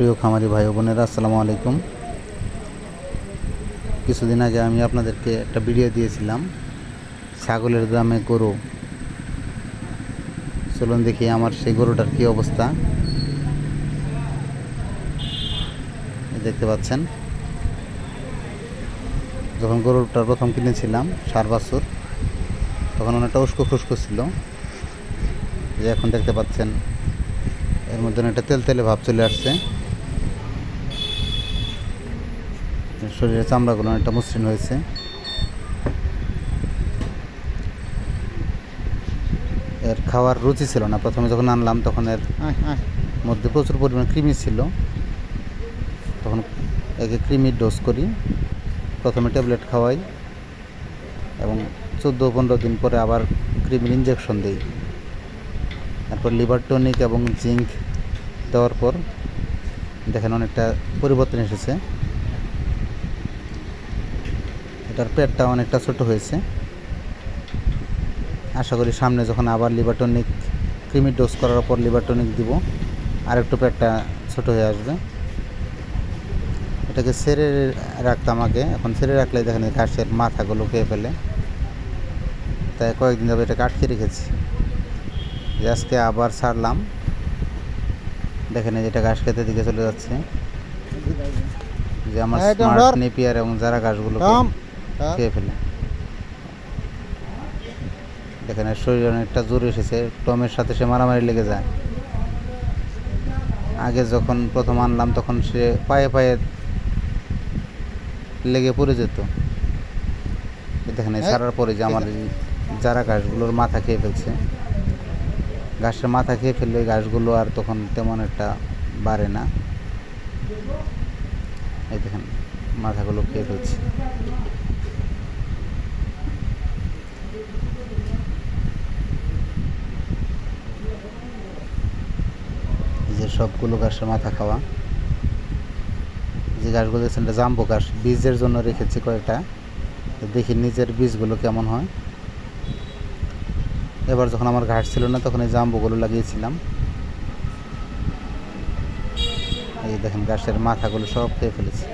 প্রিয় খামারি ভাই ও বোনেরা, আসসালামু আলাইকুম। কিছুদিন আগে আমি আপনাদেরকে একটা ভিডিও দিয়েছিলাম ছাগলের দামে গরু। চলুন দেখি আমার সেই গরুটার কী অবস্থা। দেখতে পাচ্ছেন, যখন গরুটা প্রথম কিনেছিলাম 4 বছর, তখন অনেকটা উস্কো খুস্কো ছিল। যে এখন দেখতে পাচ্ছেন এর মধ্যে একটা তেলতেলে ভাব চলে আসছে। শরীরের চামড়াগুলো অনেকটা মসৃণ হয়েছে। এর খাওয়ার রুচি ছিল না। প্রথমে যখন আনলাম তখন এর মধ্যে প্রচুর পরিমাণ কৃমি ছিল। তখন একে কৃমির ডোজ করি, প্রথমে ট্যাবলেট খাওয়াই এবং 14-15 দিন পরে আবার কৃমির ইঞ্জেকশন দিই। তারপর লিভার টনিক এবং জিঙ্ক দেওয়ার পর দেখেন অনেকটা পরিবর্তন এসেছে। এটার পেটটা অনেকটা ছোট হয়েছে। আশা করি সামনে যখন আবার লিভার টনিক কৃমির ডোজ করার পর লিভার টনিক দিব, আর একটু পেটটা ছোট হয়ে আসবে। এটাকে ছেড়ে রাখতাম আগে, এখন ছেড়ে রাখলে দেখেন ঘাসের মাথাগুলো খেয়ে ফেলে। তাই কয়েকদিন ধরে এটাকে আটকে রেখেছি। আজকে আবার ছাড়লাম, দেখেন এটা ঘাস খেতে দিকে চলে যাচ্ছে। যে আমার স্মার্ট নেপিয়ার এবং যারা ঘাসগুলো খেয়ে ফেলে। দেখেন এর শরীরে অনেকটা জোর এসেছে, টমের সাথে সে মারামারি লেগে যায়। আগে যখন প্রথম আনলাম তখন সে পায়ে পায়ে লেগে পড়ে যেত। দেখেন ছাড়ার পরে যে আমার যারা ঘাসগুলোর মাথা খেয়ে ফেলছে। ঘাসের মাথা খেয়ে ফেললে ঘাসগুলো আর তখন তেমন একটা বাড়ে না। এই দেখেন মাথাগুলো খেয়ে ফেলছে। এই যে সবগুলো ঘাসের মাথা খাওয়া। যে ঘাসগুলো দেখছেন এটা জাম্বো ঘাস, বীজের জন্য রেখেছি কয়েকটা, দেখি নিজের বীজগুলো কেমন হয়। এবার যখন আমার ঘাস ছিল না তখন এই জাম্বুগুলো লাগিয়েছিলাম। এই দেখেন ঘাসের মাথাগুলো সব খেয়ে ফেলেছি।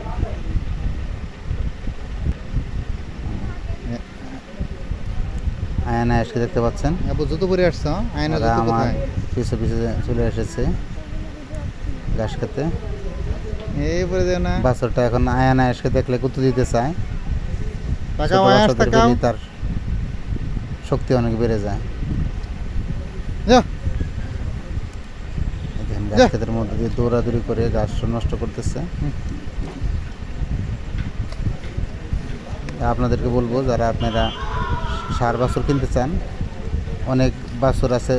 আয়না এসে দেখতে পাচ্ছেন জুতো পরে আসছো, আয়না জুতো আমার কোথায়? পিছু পিছু চলে এসেছে ঘাস খেতে। এই পরে দেও না, বাছরটা এখন আয়না এসে দেখলে কুতু দিতে চায়। তাকাও আয়াস তাকাও, তার শক্তি অনেক বেড়ে যায়। যা দেখেন ঘাস ক্ষেতের মধ্যে দিয়ে দৌড়াদৌড়ি করে ঘাস নষ্ট করতেছে। আপনাদেরকে বলবো, যারা আপনারা সার বাছুর কিনতে চান, অনেক বাছুর আছে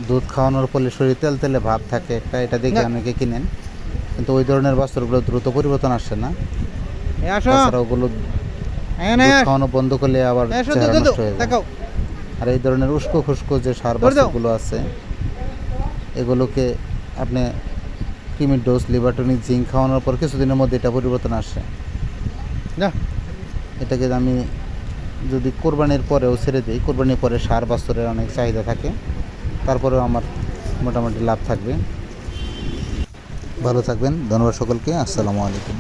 দুধ খাওয়ানোর ফলে শরীর তেল তেলে ভাব থাকে একটা, এটা দেখে অনেকে কিনেন, কিন্তু ওই ধরনের বাছুরগুলো দ্রুত পরিবর্তন আসে না। তাছাড়া ওগুলো খাওয়ানো বন্ধ করলে আবার চেহারা নষ্ট হয়ে যায়। আর এই ধরনের উস্কো খুস্কো যে সার বাছুরগুলো আছে, এগুলোকে আপনি কৃমির ডোজ, লিভার টনিক, জিঙ্ক খাওয়ানোর পর কিছুদিনের মধ্যে এটা পরিবর্তন আসে। এটাকে আমি যদি কোরবানির পরেও ছেড়ে দিই, কোরবানির পরে সার বাছুরের অনেক চাহিদা থাকে, তারপরেও আমার মোটামুটি লাভ থাকবে। ভালো থাকবেন, ধন্যবাদ সকলকে, আসসালামু আলাইকুম।